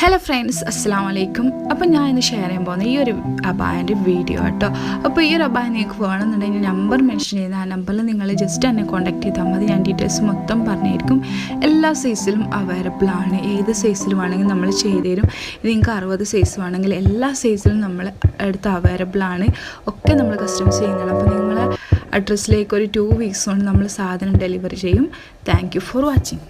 Hello friends, അസ്സലാമു അലൈക്കും. അപ്പോൾ ഞാൻ ഇന്ന് ഷെയർ ചെയ്യാൻ പോകുന്ന ഈ ഒരു അബായൻ്റെ വീഡിയോ കേട്ടോ. അപ്പോൾ ഈ ഒരു അബായ നിങ്ങൾക്ക് വേണമെന്നുണ്ടെങ്കിൽ നമ്പർ മെൻഷൻ ചെയ്ത് ആ നമ്പറിൽ നിങ്ങൾ ജസ്റ്റ് എന്നെ കോൺടാക്ട് ചെയ്താൽ മതി. ഞാൻ ഡീറ്റെയിൽസ് മൊത്തം പറഞ്ഞായിരിക്കും. എല്ലാ സൈസിലും അവൈലബിൾ ആണ്. ഏത് സൈസിൽ വേണമെങ്കിൽ നമ്മൾ ചെയ്തു തരും. ഇത് നിങ്ങൾക്ക് 60 സൈസ് വേണമെങ്കിൽ എല്ലാ സൈസിലും നമ്മൾ എടുത്ത് അവൈലബിൾ ആണ്. ഒക്കെ നമ്മൾ കസ്റ്റമൈസ് ചെയ്യുന്നതാണ്. അപ്പോൾ നിങ്ങളെ അഡ്രസ്സിലേക്ക് ഒരു 2 വീക്സ് കൊണ്ട് നമ്മൾ സാധനം ഡെലിവറി ചെയ്യും. Thank you for watching.